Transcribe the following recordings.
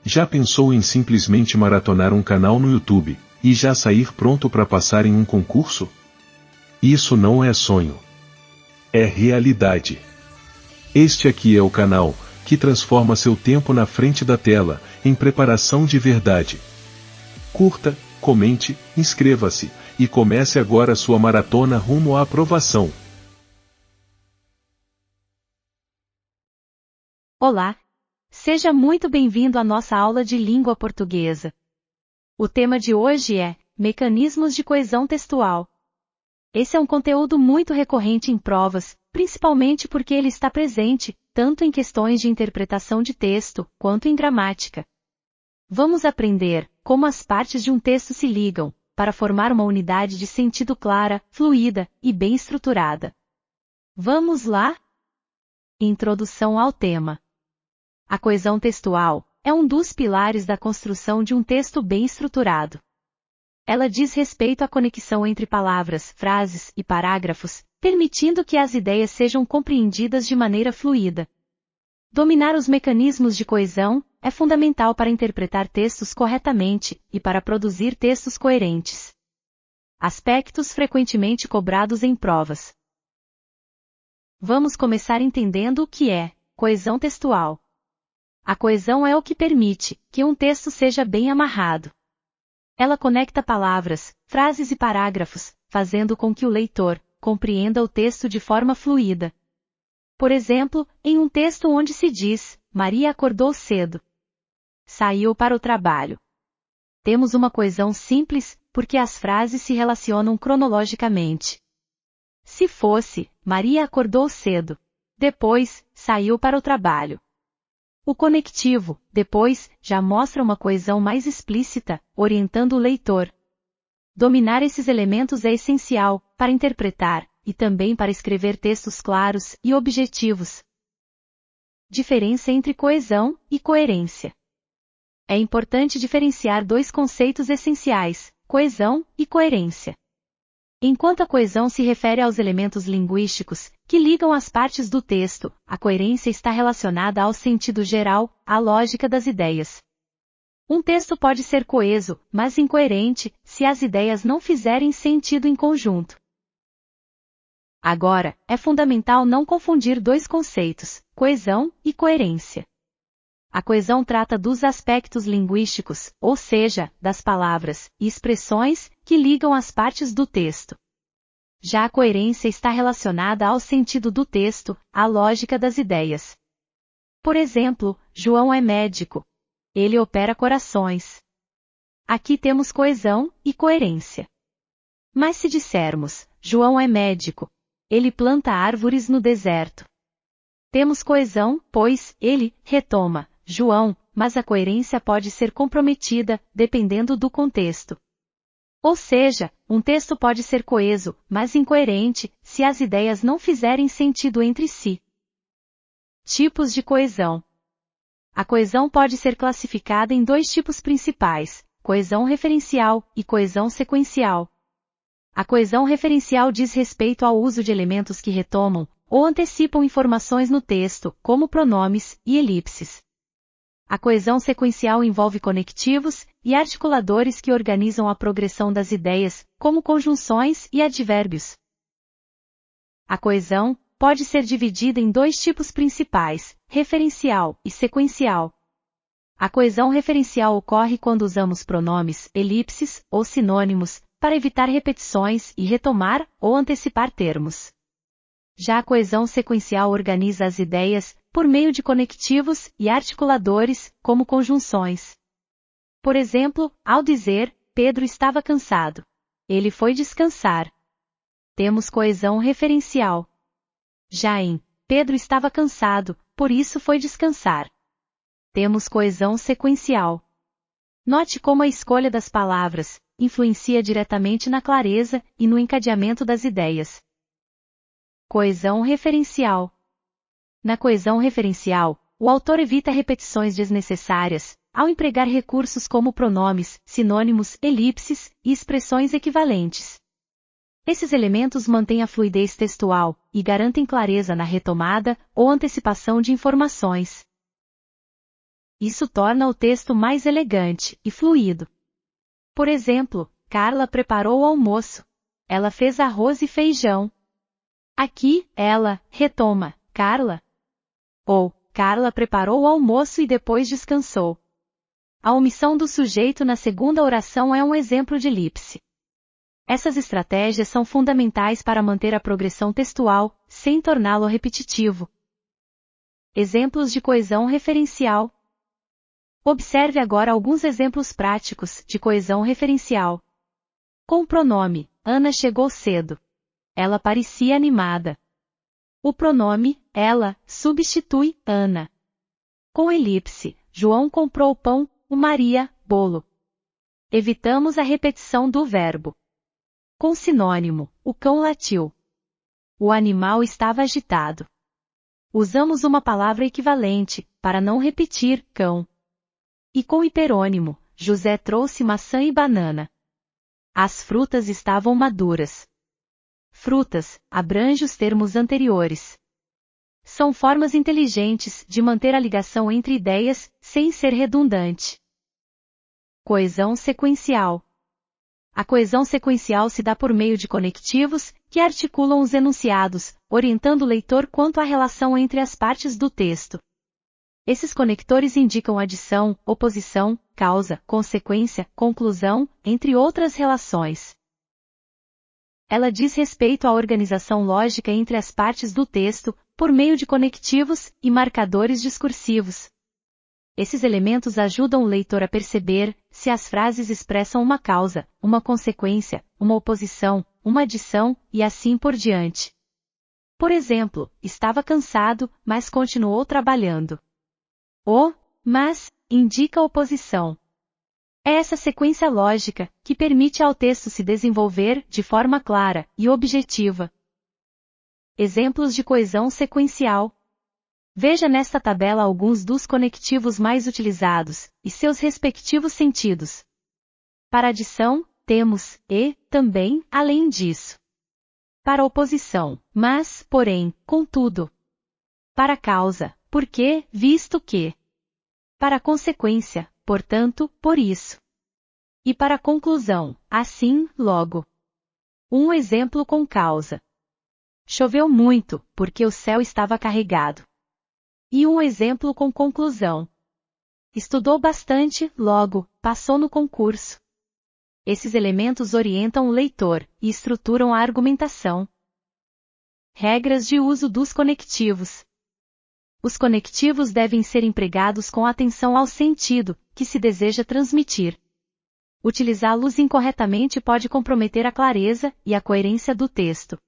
Já pensou em simplesmente maratonar um canal no YouTube, e já sair pronto para passar em um concurso? Isso não é sonho. É realidade. Este aqui é o canal, que transforma seu tempo na frente da tela, em preparação de verdade. Curta, comente, inscreva-se, e comece agora sua maratona rumo à aprovação. Olá! Seja muito bem-vindo à nossa aula de língua portuguesa. O tema de hoje é Mecanismos de coesão textual. Esse é um conteúdo muito recorrente em provas, principalmente porque ele está presente, tanto em questões de interpretação de texto, quanto em gramática. Vamos aprender como as partes de um texto se ligam, para formar uma unidade de sentido clara, fluida e bem estruturada. Vamos lá? Introdução ao tema. A coesão textual é um dos pilares da construção de um texto bem estruturado. Ela diz respeito à conexão entre palavras, frases e parágrafos, permitindo que as ideias sejam compreendidas de maneira fluida. Dominar os mecanismos de coesão é fundamental para interpretar textos corretamente e para produzir textos coerentes. Aspectos frequentemente cobrados em provas. Vamos começar entendendo o que é coesão textual. A coesão é o que permite que um texto seja bem amarrado. Ela conecta palavras, frases e parágrafos, fazendo com que o leitor compreenda o texto de forma fluida. Por exemplo, em um texto onde se diz, Maria acordou cedo. Saiu para o trabalho. Temos uma coesão simples, porque as frases se relacionam cronologicamente. Se fosse, Maria acordou cedo. Depois, saiu para o trabalho. O conectivo, depois, já mostra uma coesão mais explícita, orientando o leitor. Dominar esses elementos é essencial, para interpretar, e também para escrever textos claros e objetivos. Diferença entre coesão e coerência. É importante diferenciar dois conceitos essenciais, coesão e coerência. Enquanto a coesão se refere aos elementos linguísticos, que ligam as partes do texto, a coerência está relacionada ao sentido geral, à lógica das ideias. Um texto pode ser coeso, mas incoerente, se as ideias não fizerem sentido em conjunto. Agora, é fundamental não confundir dois conceitos, coesão e coerência. A coesão trata dos aspectos linguísticos, ou seja, das palavras e expressões que ligam as partes do texto. Já a coerência está relacionada ao sentido do texto, à lógica das ideias. Por exemplo, João é médico. Ele opera corações. Aqui temos coesão e coerência. Mas se dissermos, João é médico. Ele planta árvores no deserto. Temos coesão, pois ele retoma João, mas a coerência pode ser comprometida, dependendo do contexto. Ou seja, um texto pode ser coeso, mas incoerente, se as ideias não fizerem sentido entre si. Tipos de coesão. A coesão pode ser classificada em dois tipos principais, coesão referencial e coesão sequencial. A coesão referencial diz respeito ao uso de elementos que retomam ou antecipam informações no texto, como pronomes e elipses. A coesão sequencial envolve conectivos e articuladores que organizam a progressão das ideias, como conjunções e advérbios. A coesão pode ser dividida em dois tipos principais, referencial e sequencial. A coesão referencial ocorre quando usamos pronomes, elipses ou sinônimos, para evitar repetições e retomar ou antecipar termos. Já a coesão sequencial organiza as ideias, por meio de conectivos e articuladores, como conjunções. Por exemplo, ao dizer, Pedro estava cansado. Ele foi descansar. Temos coesão referencial. Já em, Pedro estava cansado, por isso foi descansar. Temos coesão sequencial. Note como a escolha das palavras influencia diretamente na clareza e no encadeamento das ideias. Coesão referencial. Na coesão referencial, o autor evita repetições desnecessárias, ao empregar recursos como pronomes, sinônimos, elipses e expressões equivalentes. Esses elementos mantêm a fluidez textual e garantem clareza na retomada ou antecipação de informações. Isso torna o texto mais elegante e fluido. Por exemplo, Carla preparou o almoço. Ela fez arroz e feijão. Aqui, ela retoma, Carla. Ou, Carla preparou o almoço e depois descansou. A omissão do sujeito na segunda oração é um exemplo de elipse. Essas estratégias são fundamentais para manter a progressão textual, sem torná-lo repetitivo. Exemplos de coesão referencial. Observe agora alguns exemplos práticos de coesão referencial. Com o pronome, Ana chegou cedo. Ela parecia animada. O pronome, ela, substitui Ana. Com elipse, João comprou pão, o Maria, bolo. Evitamos a repetição do verbo. Com sinônimo, o cão latiu. O animal estava agitado. Usamos uma palavra equivalente, para não repetir, cão. E com hiperônimo, José trouxe maçã e banana. As frutas estavam maduras. Frutas, abrange os termos anteriores. São formas inteligentes de manter a ligação entre ideias, sem ser redundante. Coesão sequencial. A coesão sequencial se dá por meio de conectivos, que articulam os enunciados, orientando o leitor quanto à relação entre as partes do texto. Esses conectores indicam adição, oposição, causa, consequência, conclusão, entre outras relações. Ela diz respeito à organização lógica entre as partes do texto, por meio de conectivos e marcadores discursivos. Esses elementos ajudam o leitor a perceber se as frases expressam uma causa, uma consequência, uma oposição, uma adição, e assim por diante. Por exemplo, estava cansado, mas continuou trabalhando. O, mas, indica oposição. É essa sequência lógica que permite ao texto se desenvolver de forma clara e objetiva. Exemplos de coesão sequencial. Veja nesta tabela alguns dos conectivos mais utilizados, e seus respectivos sentidos. Para adição, temos, e, também, além disso. Para oposição, mas, porém, contudo. Para causa, porque, visto que. Para consequência, portanto, por isso. E para conclusão, assim, logo. Um exemplo com causa. Choveu muito, porque o céu estava carregado. E um exemplo com conclusão. Estudou bastante, logo, passou no concurso. Esses elementos orientam o leitor e estruturam a argumentação. Regras de uso dos conectivos. Os conectivos devem ser empregados com atenção ao sentido que se deseja transmitir. Utilizá-los incorretamente pode comprometer a clareza e a coerência do texto.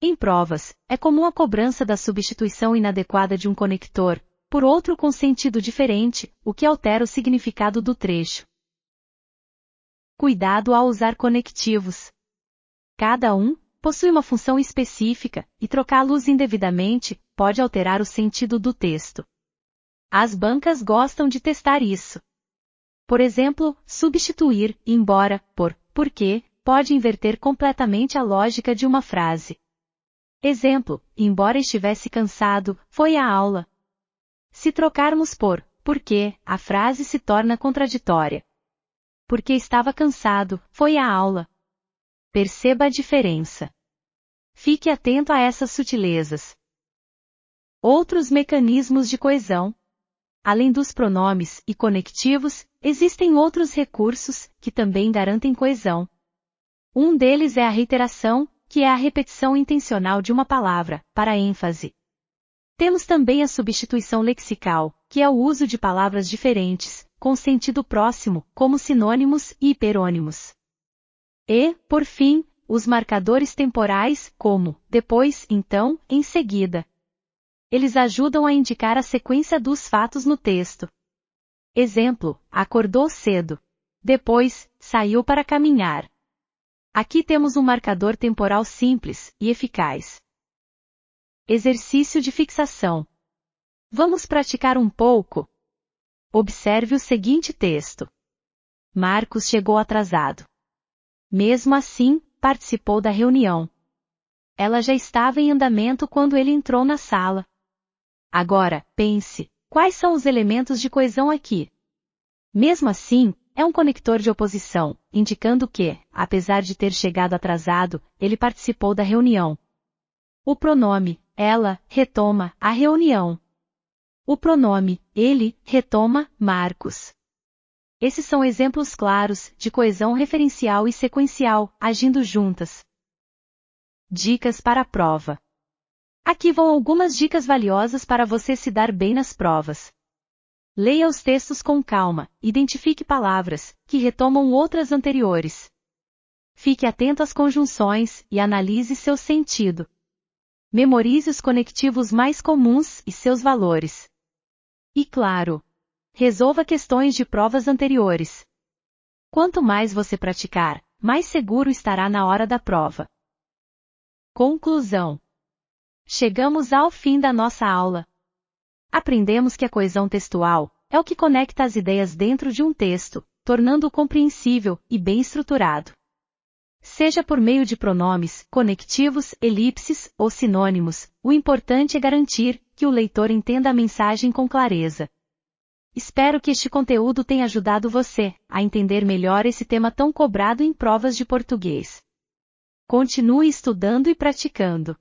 Em provas, é comum a cobrança da substituição inadequada de um conector por outro com sentido diferente, o que altera o significado do trecho. Cuidado ao usar conectivos. Cada um possui uma função específica, e trocá-los indevidamente pode alterar o sentido do texto. As bancas gostam de testar isso. Por exemplo, substituir embora por porque pode inverter completamente a lógica de uma frase. Exemplo, embora estivesse cansado, foi à aula. Se trocarmos por porque, a frase se torna contraditória. Porque estava cansado, foi à aula. Perceba a diferença. Fique atento a essas sutilezas. Outros mecanismos de coesão. Além dos pronomes e conectivos, existem outros recursos que também garantem coesão. Um deles é a reiteração, que é a repetição intencional de uma palavra, para ênfase. Temos também a substituição lexical, que é o uso de palavras diferentes, com sentido próximo, como sinônimos e hiperônimos. E, por fim, os marcadores temporais, como depois, então, em seguida. Eles ajudam a indicar a sequência dos fatos no texto. Exemplo, acordou cedo. Depois, saiu para caminhar. Aqui temos um marcador temporal simples e eficaz. Exercício de fixação. Vamos praticar um pouco? Observe o seguinte texto. Marcos chegou atrasado. Mesmo assim, participou da reunião. Ela já estava em andamento quando ele entrou na sala. Agora, pense, Quais são os elementos de coesão aqui? Mesmo assim, é um conector de oposição, indicando que, apesar de ter chegado atrasado, ele participou da reunião. O pronome, ela, retoma a reunião. O pronome, ele, retoma Marcos. Esses são exemplos claros de coesão referencial e sequencial, agindo juntas. Dicas para a prova. Aqui vão algumas dicas valiosas para você se dar bem nas provas. Leia os textos com calma, identifique palavras que retomam outras anteriores. Fique atento às conjunções e analise seu sentido. Memorize os conectivos mais comuns e seus valores. E claro, resolva questões de provas anteriores. Quanto mais você praticar, mais seguro estará na hora da prova. Conclusão. Chegamos ao fim da nossa aula. Aprendemos que a coesão textual é o que conecta as ideias dentro de um texto, tornando-o compreensível e bem estruturado. Seja por meio de pronomes, conectivos, elipses ou sinônimos, o importante é garantir que o leitor entenda a mensagem com clareza. Espero que este conteúdo tenha ajudado você a entender melhor esse tema tão cobrado em provas de português. Continue estudando e praticando.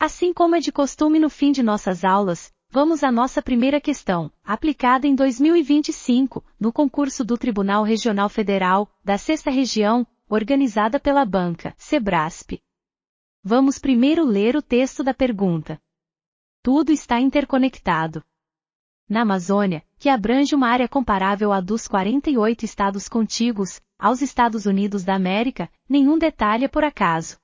Assim como é de costume no fim de nossas aulas, vamos à nossa primeira questão, aplicada em 2025, no concurso do Tribunal Regional Federal, da 6ª Região, organizada pela banca Sebrasp. Vamos primeiro ler o texto da pergunta. Tudo está interconectado. Na Amazônia, que abrange uma área comparável à dos 48 estados contíguos aos Estados Unidos da América, nenhum detalhe é por acaso.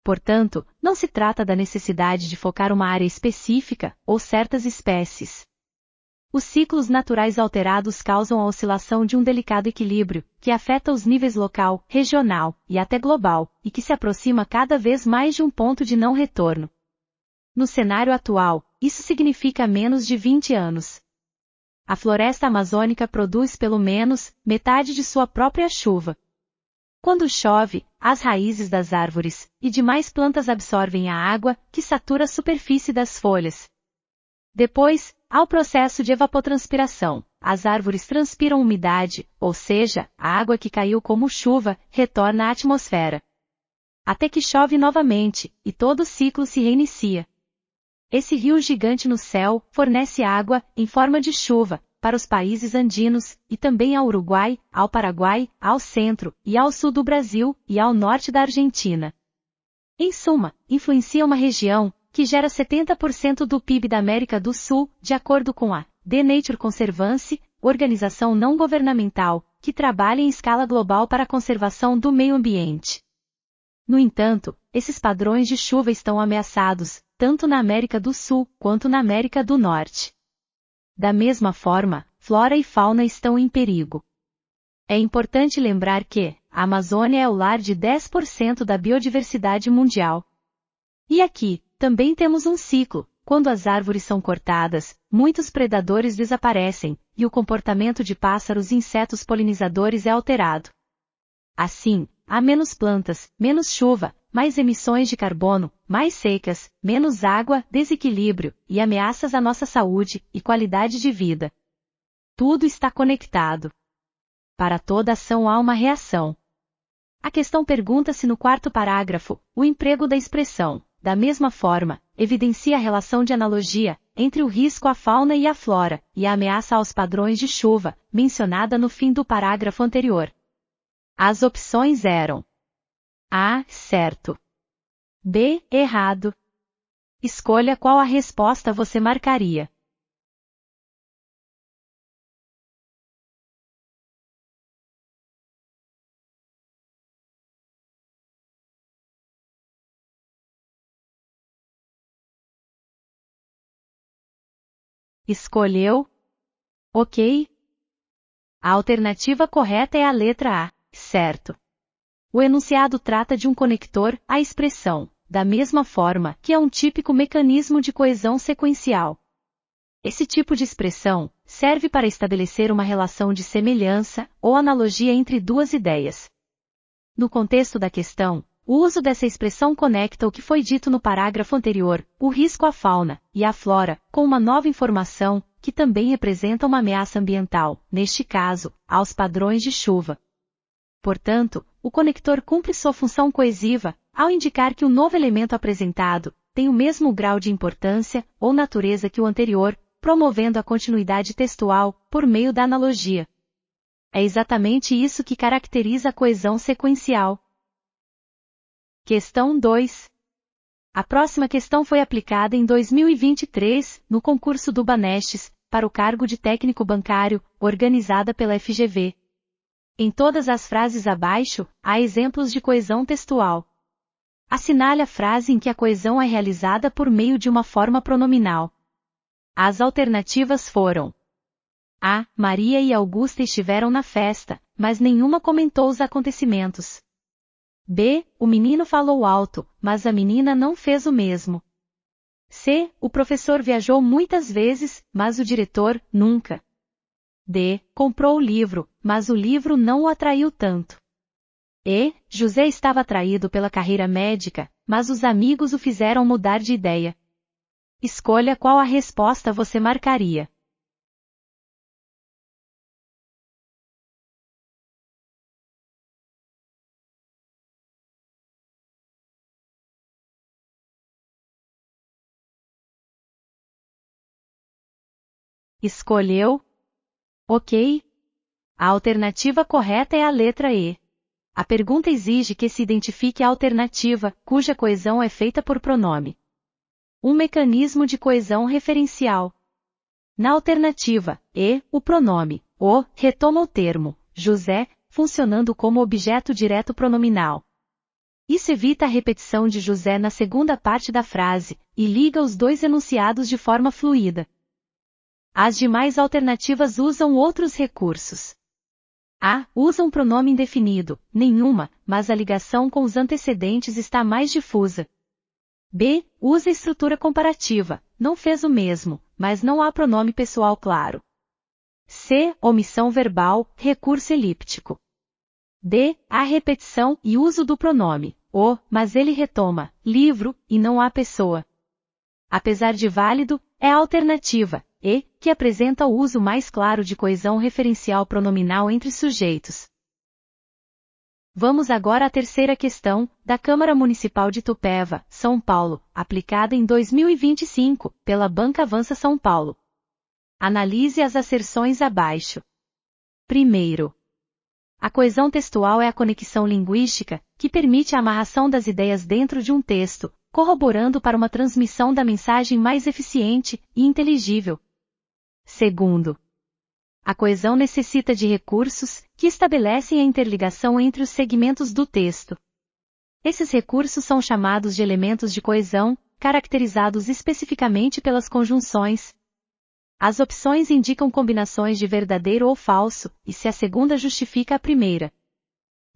Portanto, não se trata da necessidade de focar uma área específica ou certas espécies. Os ciclos naturais alterados causam a oscilação de um delicado equilíbrio, que afeta os níveis local, regional e até global, e que se aproxima cada vez mais de um ponto de não retorno. No cenário atual, isso significa menos de 20 anos. A floresta amazônica produz pelo menos metade de sua própria chuva. Quando chove, as raízes das árvores e demais plantas absorvem a água que satura a superfície das folhas. Depois, há o processo de evapotranspiração. As árvores transpiram umidade, ou seja, a água que caiu como chuva, retorna à atmosfera. Até que chove novamente, e todo o ciclo se reinicia. Esse rio gigante no céu fornece água, em forma de chuva, para os países andinos, e também ao Uruguai, ao Paraguai, ao centro e ao sul do Brasil e ao norte da Argentina. Em suma, influencia uma região que gera 70% do PIB da América do Sul, de acordo com a The Nature Conservancy, organização não governamental, que trabalha em escala global para a conservação do meio ambiente. No entanto, esses padrões de chuva estão ameaçados, tanto na América do Sul quanto na América do Norte. Da mesma forma, flora e fauna estão em perigo. É importante lembrar que a Amazônia é o lar de 10% da biodiversidade mundial. E aqui, também temos um ciclo. Quando as árvores são cortadas, muitos predadores desaparecem, e o comportamento de pássaros e insetos polinizadores é alterado. Assim, há menos plantas, menos chuva, mais emissões de carbono, mais secas, menos água, desequilíbrio, e ameaças à nossa saúde e qualidade de vida. Tudo está conectado. Para toda ação há uma reação. A questão pergunta-se no 4º parágrafo, o emprego da expressão, da mesma forma, evidencia a relação de analogia entre o risco à fauna e à flora, e a ameaça aos padrões de chuva, mencionada no fim do parágrafo anterior. As opções eram: A, certo. B, errado. Escolha qual a resposta você marcaria. Escolheu? Ok. A alternativa correta é a letra A, certo. O enunciado trata de um conector à expressão, da mesma forma que é um típico mecanismo de coesão sequencial. Esse tipo de expressão serve para estabelecer uma relação de semelhança ou analogia entre duas ideias. No contexto da questão, o uso dessa expressão conecta o que foi dito no parágrafo anterior, o risco à fauna e à flora, com uma nova informação, que também representa uma ameaça ambiental, neste caso, aos padrões de chuva. Portanto, o conector cumpre sua função coesiva, ao indicar que o novo elemento apresentado tem o mesmo grau de importância ou natureza que o anterior, promovendo a continuidade textual, por meio da analogia. É exatamente isso que caracteriza a coesão sequencial. Questão 2. A próxima questão foi aplicada em 2023, no concurso do Banestes, para o cargo de técnico bancário, organizada pela FGV. Em todas as frases abaixo, há exemplos de coesão textual. Assinale a frase em que a coesão é realizada por meio de uma forma pronominal. As alternativas foram: A. Maria e Augusta estiveram na festa, mas nenhuma comentou os acontecimentos. B. O menino falou alto, mas a menina não fez o mesmo. C. O professor viajou muitas vezes, mas o diretor, nunca. D. Comprou o livro, mas o livro não o atraiu tanto. E. José estava atraído pela carreira médica, mas os amigos o fizeram mudar de ideia. Escolha qual a resposta você marcaria. Escolheu? Ok. A alternativa correta é a letra E. A pergunta exige que se identifique a alternativa, cuja coesão é feita por pronome. Um mecanismo de coesão referencial. Na alternativa E, o pronome o retoma o termo José, funcionando como objeto direto pronominal. Isso evita a repetição de José na segunda parte da frase, e liga os dois enunciados de forma fluida. As demais alternativas usam outros recursos. A. Usa um pronome indefinido, nenhuma, mas a ligação com os antecedentes está mais difusa. B. Usa estrutura comparativa, não fez o mesmo, mas não há pronome pessoal claro. C. Omissão verbal, recurso elíptico. D. Há repetição e uso do pronome o, mas ele retoma livro, e não há pessoa. Apesar de válido, é a alternativa E, que apresenta o uso mais claro de coesão referencial pronominal entre sujeitos. Vamos agora à terceira questão, da Câmara Municipal de Itupeva, São Paulo, aplicada em 2025, pela Banca Avança São Paulo. Analise as asserções abaixo. Primeiro, a coesão textual é a conexão linguística, que permite a amarração das ideias dentro de um texto, corroborando para uma transmissão da mensagem mais eficiente e inteligível. Segundo, a coesão necessita de recursos, que estabelecem a interligação entre os segmentos do texto. Esses recursos são chamados de elementos de coesão, caracterizados especificamente pelas conjunções. As opções indicam combinações de verdadeiro ou falso, e se a segunda justifica a primeira.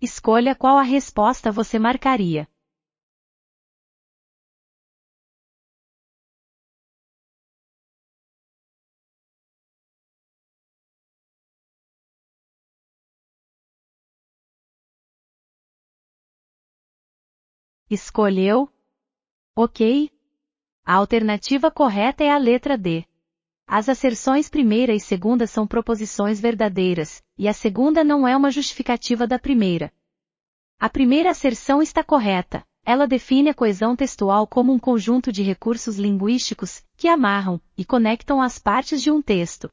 Escolha qual a resposta você marcaria. Escolheu? Ok. A alternativa correta é a letra D. As asserções primeira e segunda são proposições verdadeiras, e a segunda não é uma justificativa da primeira. A primeira asserção está correta. Ela define a coesão textual como um conjunto de recursos linguísticos que amarram e conectam as partes de um texto.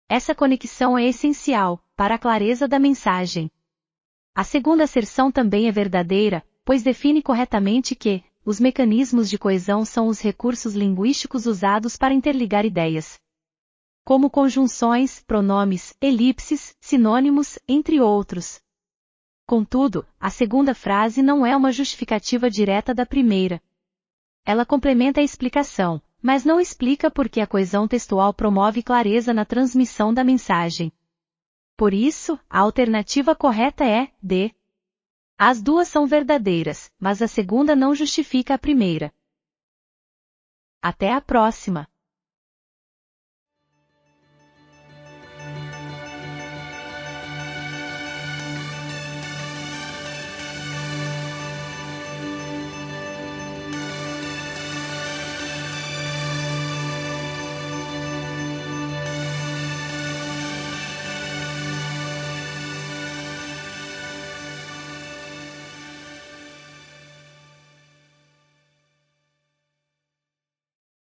Essa conexão é essencial para a clareza da mensagem. A segunda asserção também é verdadeira, pois define corretamente que os mecanismos de coesão são os recursos linguísticos usados para interligar ideias, como conjunções, pronomes, elipses, sinônimos, entre outros. Contudo, a segunda frase não é uma justificativa direta da primeira. Ela complementa a explicação, mas não explica por que a coesão textual promove clareza na transmissão da mensagem. Por isso, a alternativa correta é D. As duas são verdadeiras, mas a segunda não justifica a primeira. Até a próxima!